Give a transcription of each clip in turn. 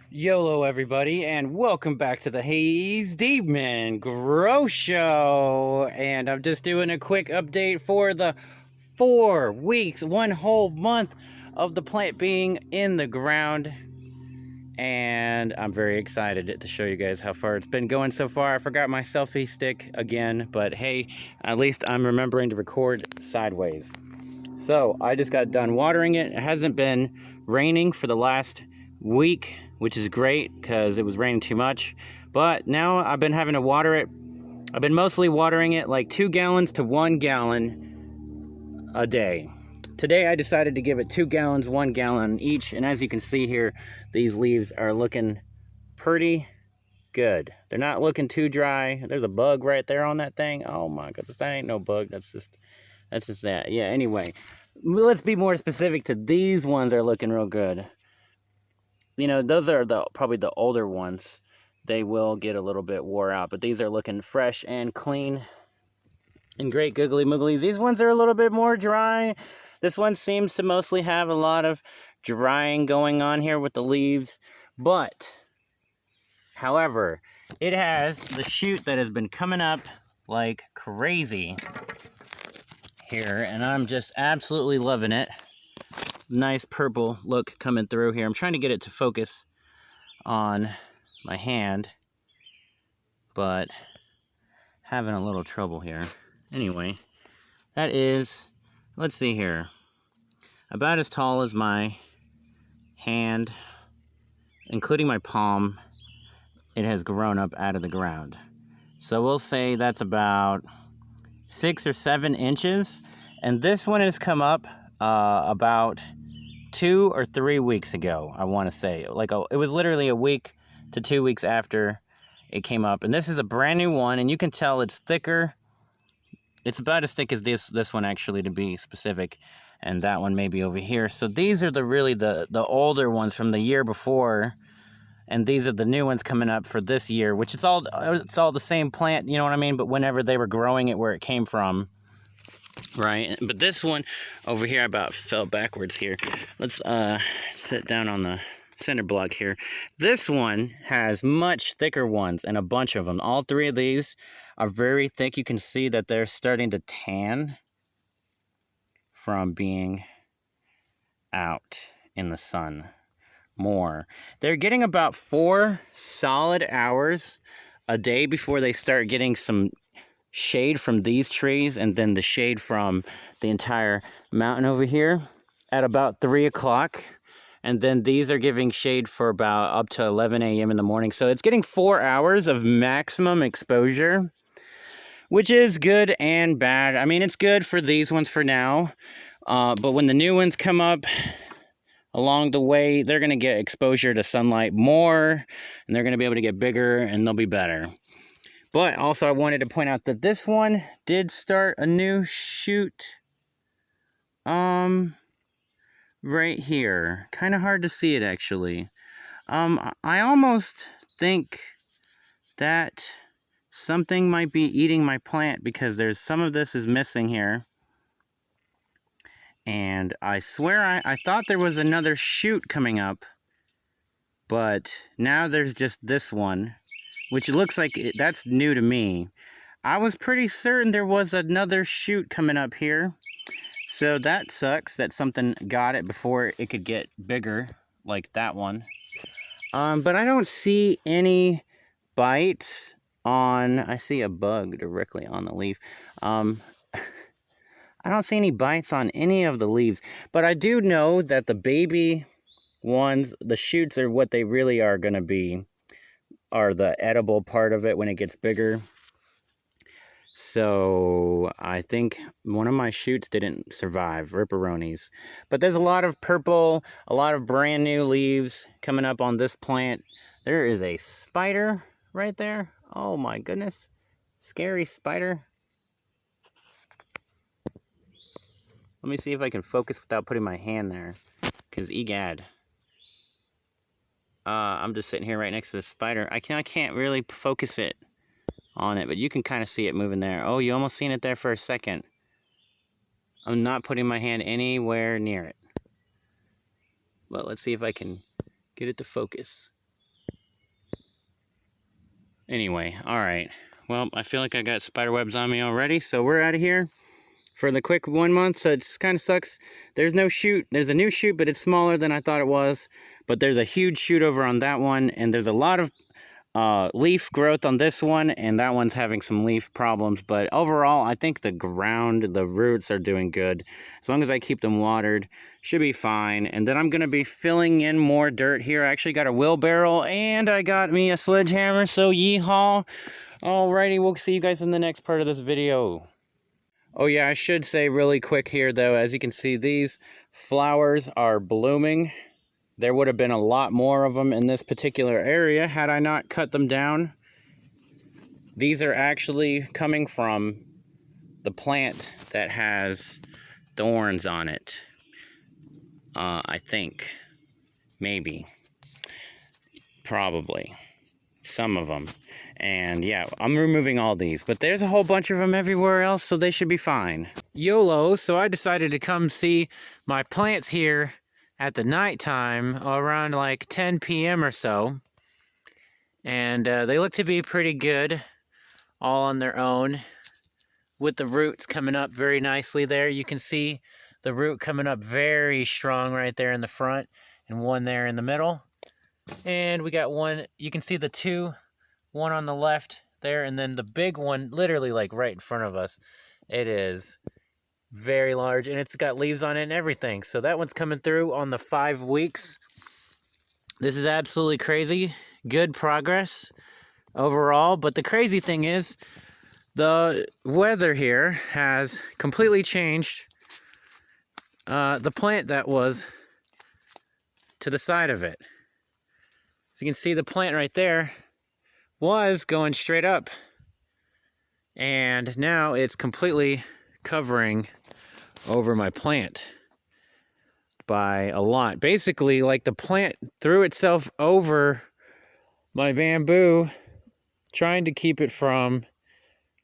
YOLO everybody, and welcome back to the Haze Demon Grow Show. And I'm just doing a quick update for the 4 weeks, 1 whole month of the plant being in the ground. And I'm very excited to show you guys how far it's been going so far. I forgot my selfie stick again, but hey, at least I'm remembering to record sideways. So I just got done watering it. It hasn't been raining for the last week, which is great because it was raining too much. But now I've been having to water it. I've been mostly watering it like 2 gallons to 1 gallon a day. Today I decided to give it 2 gallons, 1 gallon each. And as you can see here, these leaves are looking pretty good. They're not looking too dry. There's a bug right there on that thing. Oh my goodness, that ain't no bug. That's just that. Yeah, anyway, let's be more specific to these ones are looking real good. You know, those are probably the older ones. They will get a little bit wore out, but these are looking fresh and clean and great googly mooglies. These ones are a little bit more dry. This one seems to mostly have a lot of drying going on here with the leaves, but however, it has the shoot that has been coming up like crazy here, and I'm just absolutely loving it. Nice purple look coming through here. I'm trying to get it to focus on my hand, but having a little trouble here. Anyway, that is, let's see here, about as tall as my hand, including my palm. It has grown up out of the ground. So we'll say that's about 6 or 7 inches. And this one has come up about 2 or 3 weeks ago, I want to say. It was literally a week to 2 weeks after it came up. And this is a brand new one, and you can tell it's thicker. It's about as thick as this one, actually, to be specific. And that one maybe over here. So these are really the older ones from the year before. And these are the new ones coming up for this year, which it's all the same plant, you know what I mean? But whenever they were growing it where it came from, right? But this one over here, I about fell backwards here. Let's sit down on the center block here. This one has much thicker ones, and a bunch of them. All 3 of these are very thick. You can see that they're starting to tan from being out in the sun more. They're getting about 4 solid hours a day before they start getting some shade from these trees, and then the shade from the entire mountain over here at about 3 o'clock. And then these are giving shade for about up to 11 a.m. in the morning. So it's getting 4 hours of maximum exposure, which is good and bad. I mean, it's good for these ones for now. But when the new ones come up along the way, they're going to get exposure to sunlight more, and they're going to be able to get bigger, and they'll be better. But also I wanted to point out that this one did start a new shoot right here. Kind of hard to see it, actually. I almost think that something might be eating my plant, because there's some of this is missing here. And I swear I thought there was another shoot coming up, but now there's just this one, which looks like that's new to me. I was pretty certain there was another shoot coming up here. So that sucks that something got it before it could get bigger, like that one. But I don't see any bites on, I see a bug directly on the leaf. I don't see any bites on any of the leaves, but I do know that the baby ones, the shoots are what they really are going to be, are the edible part of it when it gets bigger. So I think one of my shoots didn't survive, ripperonis. But there's a lot of purple, a lot of brand new leaves coming up on this plant. There is a spider right there. Oh my goodness. Scary spider. Let me see if I can focus without putting my hand there, because egad. I'm just sitting here right next to the spider. I can't really focus it on it, but you can kind of see it moving there. Oh, you almost seen it there for a second. I'm not putting my hand anywhere near it. But let's see if I can get it to focus. Anyway, alright. Well, I feel like I got spider webs on me already, so we're out of here for the quick 1 month. So it kind of sucks. There's no shoot. There's a new shoot, but it's smaller than I thought it was. But there's a huge shoot over on that one, and there's a lot of leaf growth on this one, and that one's having some leaf problems. But overall, I think the roots are doing good. As long as I keep them watered, should be fine. And then I'm going to be filling in more dirt here. I actually got a wheelbarrow, and I got me a sledgehammer, so yeehaw. Alrighty, we'll see you guys in the next part of this video. Oh yeah, I should say really quick here though, as you can see, these flowers are blooming. There would have been a lot more of them in this particular area had I not cut them down. These are actually coming from the plant that has thorns on it. I think. Maybe. Probably. Some of them. And yeah, I'm removing all these, but there's a whole bunch of them everywhere else, so they should be fine. YOLO, so I decided to come see my plants here at the nighttime around like 10 p.m. or so. And they look to be pretty good, all on their own, with the roots coming up very nicely there. You can see the root coming up very strong right there in the front, and one there in the middle. And we got one, you can see the two, one on the left there, and then the big one literally like right in front of us. It is very large, and it's got leaves on it and everything. So that one's coming through on the 5 weeks. This is absolutely crazy. Good progress overall, but the crazy thing is the weather here has completely changed the plant that was to the side of it. So you can see the plant right there was going straight up, and now it's completely covering over my plant by a lot. Basically, like the plant threw itself over my bamboo, trying to keep it from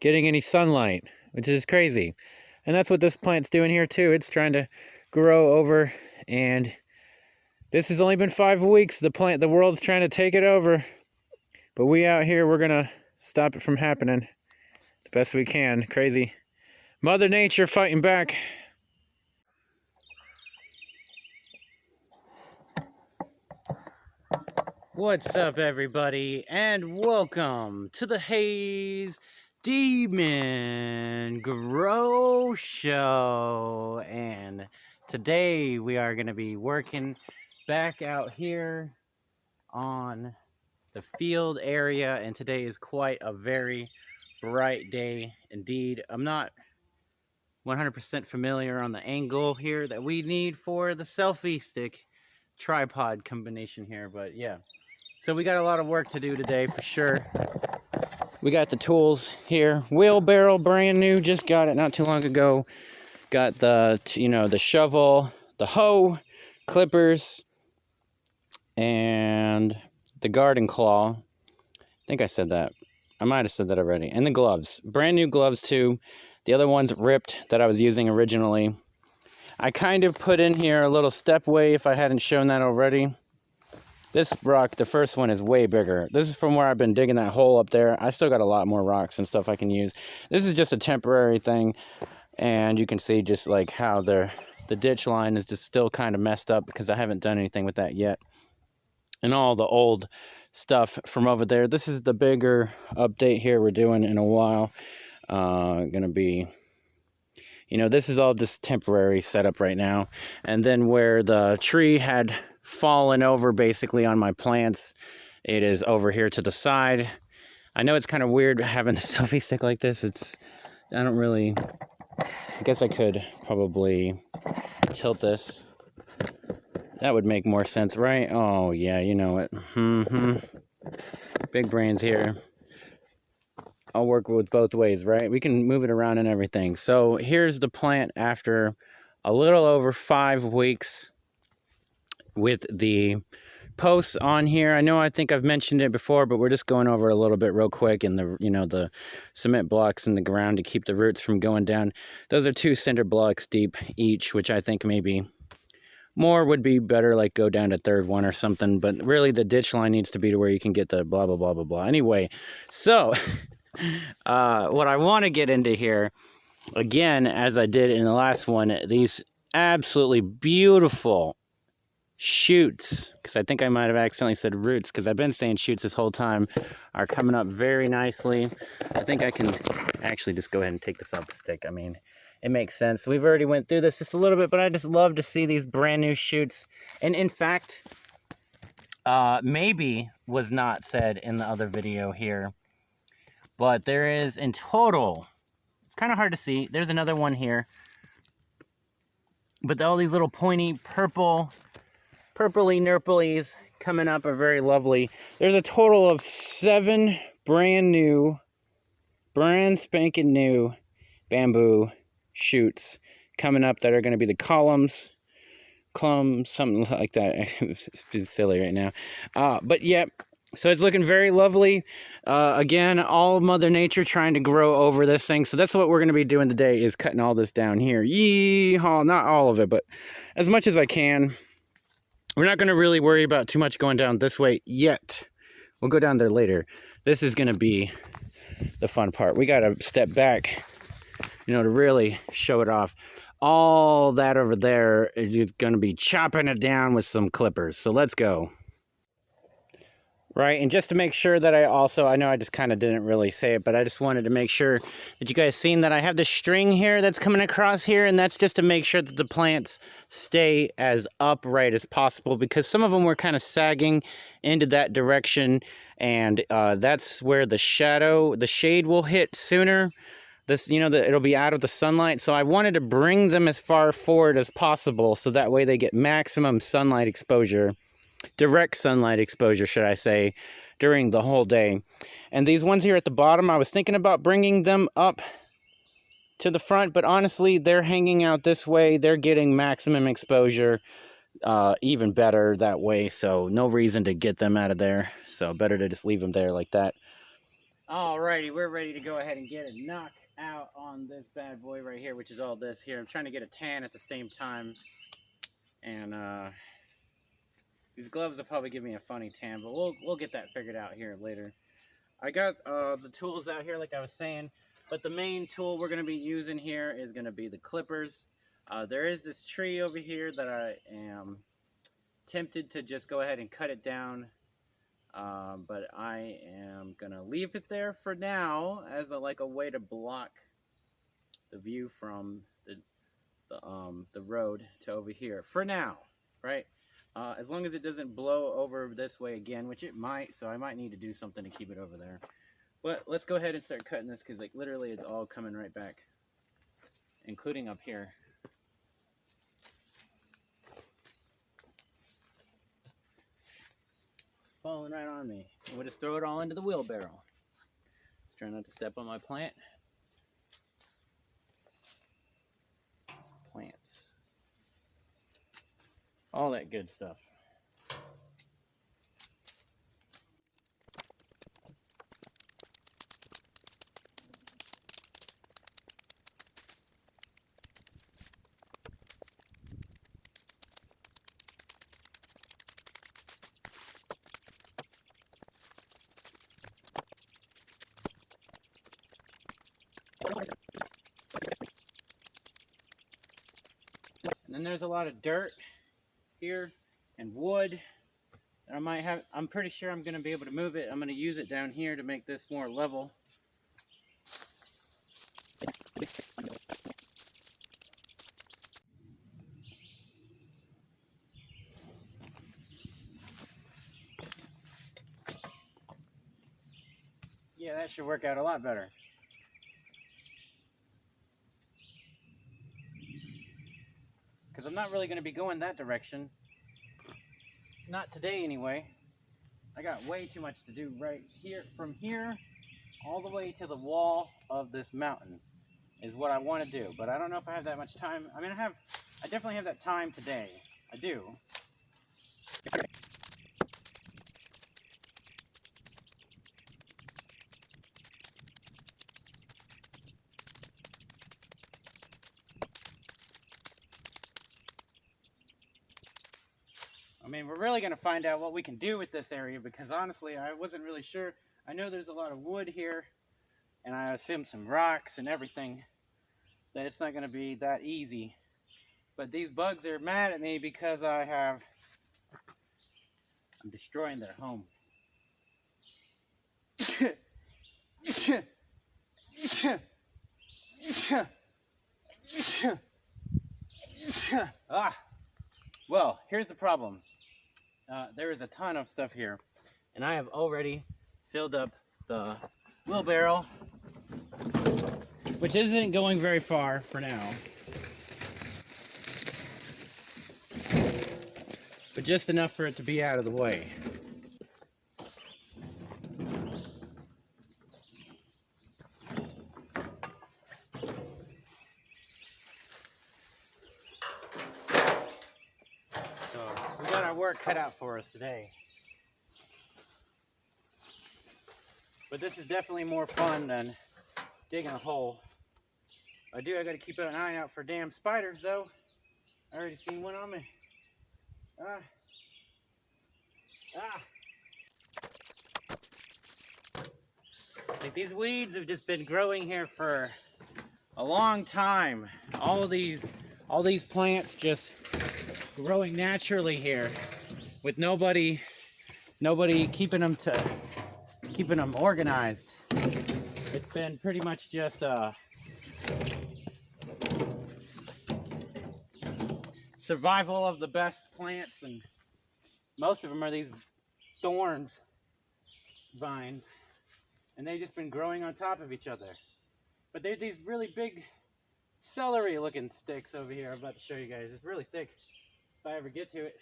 getting any sunlight, which is crazy. And that's what this plant's doing here too. It's trying to grow over, and this has only been 5 weeks. The world's trying to take it over. But we out here, we're gonna stop it from happening the best we can. Crazy. Mother Nature fighting back. What's up, everybody, and welcome to the Haze Demon Grow Show. And today we are gonna be working back out here on the field area, and today is quite a very bright day indeed. I'm not 100% familiar on the angle here that we need for the selfie stick tripod combination here, but yeah. So we got a lot of work to do today for sure. We got the tools here. Wheelbarrow, brand new, just got it not too long ago. Got the, the shovel, the hoe, clippers, and the garden claw. I think I said that. I might have said that already. And the gloves. Brand new gloves too. The other one's ripped that I was using originally. I kind of put in here a little stepway if I hadn't shown that already. This rock, the first one, is way bigger. This is from where I've been digging that hole up there. I still got a lot more rocks and stuff I can use. This is just a temporary thing. And you can see just like how the ditch line is just still kind of messed up because I haven't done anything with that yet. And all the old stuff from over there. This is the bigger update here we're doing in a while. Gonna be, this is all just temporary setup right now. And then where the tree had fallen over basically on my plants, it is over here to the side. I know it's kind of weird having a selfie stick like this. I guess I could probably tilt this. That would make more sense, right? Oh, yeah, you know it. Big brains here. I'll work with both ways, right? We can move it around and everything. So here's the plant after a little over 5 weeks with the posts on here. I think I've mentioned it before, but we're just going over a little bit real quick. And the cement blocks in the ground to keep the roots from going down. Those are 2 cinder blocks deep each, which I think maybe More would be better, like go down to third one or something, but really the ditch line needs to be to where you can get the blah, blah, blah, blah, blah. Anyway, so what I want to get into here, again, as I did in the last one, these absolutely beautiful shoots, because I think I might have accidentally said roots, because I've been saying shoots this whole time, are coming up very nicely. I think I can actually just go ahead and take this off the stick. I mean, it makes sense. We've already went through this just a little bit, but I just love to see these brand new shoots. And in fact, maybe was not said in the other video here, but there is in total, it's kind of hard to see, there's another one here, but all these little pointy purpley nurplies coming up are very lovely. There's a total of 7 brand spanking new bamboo shoots coming up that are going to be the columns, something like that. It's silly right now. But yeah, so it's looking very lovely. Again, all Mother Nature trying to grow over this thing. So that's what we're going to be doing today, is cutting all this down here. Yeehaw! Not all of it, but as much as I can. We're not going to really worry about too much going down this way yet. We'll go down there later. This is going to be the fun part. We got to step back, you know, to really show it off. All that over there is going to be chopping it down with some clippers. So let's go. Right, and just to make sure that I know I just kind of didn't really say it, but I just wanted to make sure that you guys seen that I have the string here that's coming across here, and that's just to make sure that the plants stay as upright as possible, because some of them were kind of sagging into that direction, and that's where the shade will hit sooner. This, you know, it'll be out of the sunlight, so I wanted to bring them as far forward as possible, so that way they get maximum sunlight exposure. Direct sunlight exposure, should I say, during the whole day. And these ones here at the bottom, I was thinking about bringing them up to the front, but honestly, they're hanging out this way. They're getting maximum exposure, even better that way, so no reason to get them out of there. So better to just leave them there like that. Alrighty, we're ready to go ahead and get a knock out on this bad boy right here, which is all this here. I'm trying to get a tan at the same time, and these gloves will probably give me a funny tan, but we'll get that figured out here later. I got the tools out here, like I was saying, but the main tool we're going to be using here is going to be the clippers. There is this tree over here that I am tempted to just go ahead and cut it down, but I am going to leave it there for now as a way to block the view from the road to over here for now, right? As long as it doesn't blow over this way again, which it might, so I might need to do something to keep it over there. But let's go ahead and start cutting this, because like literally it's all coming right back, including up here. Falling right on me. We'll just throw it all into the wheelbarrow. Just try not to step on my plant. Plants. All that good stuff. And then there's a lot of dirt here and wood. I'm pretty sure I'm going to be able to move it. I'm going to use it down here to make this more level. Yeah, that should work out a lot better. Because I'm not really going to be going that direction. Not today anyway. I got way too much to do right here. From here all the way to the wall of this mountain is what I want to do. But I don't know if I have that much time. I mean, I definitely have that time today. I do. mean, we're really going to find out what we can do with this area, because honestly, I wasn't really sure. I know there's a lot of wood here, and I assume some rocks and everything, that it's not going to be that easy. But these bugs are mad at me because I'm destroying their home. Well, here's the problem. There is a ton of stuff here, and I have already filled up the wheelbarrow, which isn't going very far for now, but just enough for it to be out of the way. So we got our work cut out for us today. But this is definitely more fun than digging a hole. I gotta keep an eye out for damn spiders though. I already seen one on me. Like, these weeds have just been growing here for a long time. All these plants just growing naturally here, with nobody keeping them organized. It's been pretty much just survival of the best plants, and most of them are these thorns vines, and they've just been growing on top of each other. But there's these really big celery looking sticks over here I'm about to show you guys. It's really thick if I ever get to it.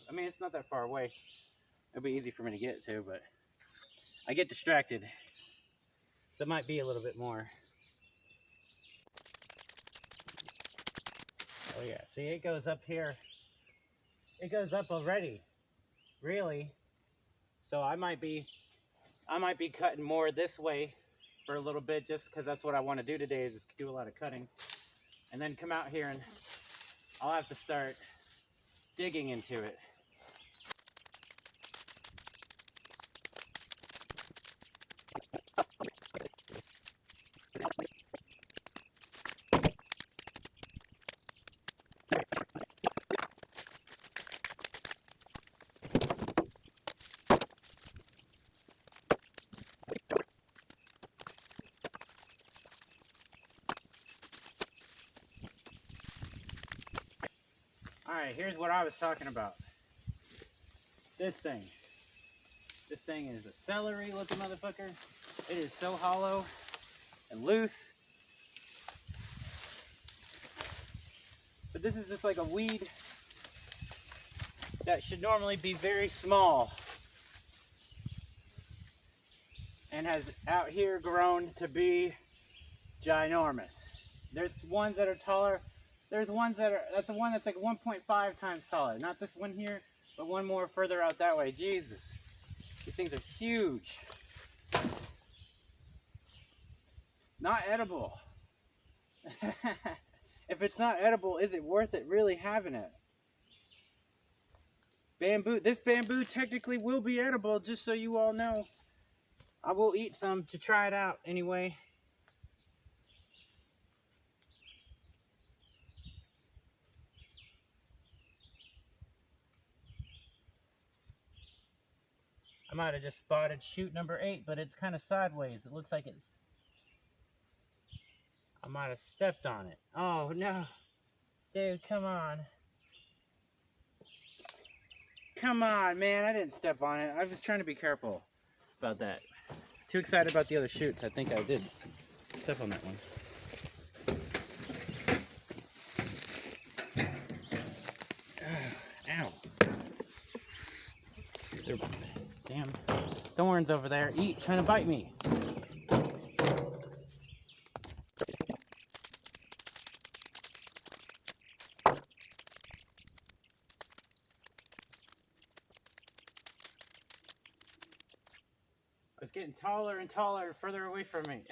I mean, it's not that far away. It'll be easy for me to get to, but I get distracted, so it might be a little bit more. Oh yeah, see, it goes up here. It goes up already, really. So I might be cutting more this way for a little bit, just because that's what I want to do today, is just do a lot of cutting, and then come out here and I'll have to start digging into it. Alright, here's what I was talking about. This thing. This thing is a celery looking motherfucker. It is so hollow and loose. But this is just like a weed that should normally be very small, and has out here grown to be ginormous. There's ones that are taller. There's ones that are, that's the one that's like 1.5 times taller. Not this one here, but one more further out that way. Jesus. These things are huge. Not edible. If it's not edible, is it worth it really having it? Bamboo. This bamboo technically will be edible, just so you all know. I will eat some to try it out anyway. I might have just spotted shoot number 8, but it's kind of sideways. It looks like it's... I might have stepped on it. Oh, no. Dude, come on. Come on, man. I didn't step on it. I was trying to be careful about that. Too excited about the other shoots. I think I did step on that one. Ow. There, damn thorns over there. Trying to bite me. It's getting taller and taller, further away from me.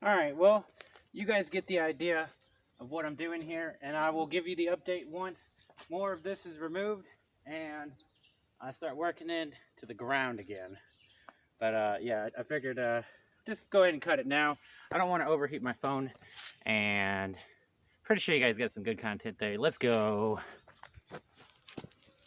Alright, well, you guys get the idea of what I'm doing here, and I will give you the update once more of this is removed and I start working in to the ground again. But yeah, I figured just go ahead and cut it now. I don't want to overheat my phone, and pretty sure you guys got some good content there. Let's go.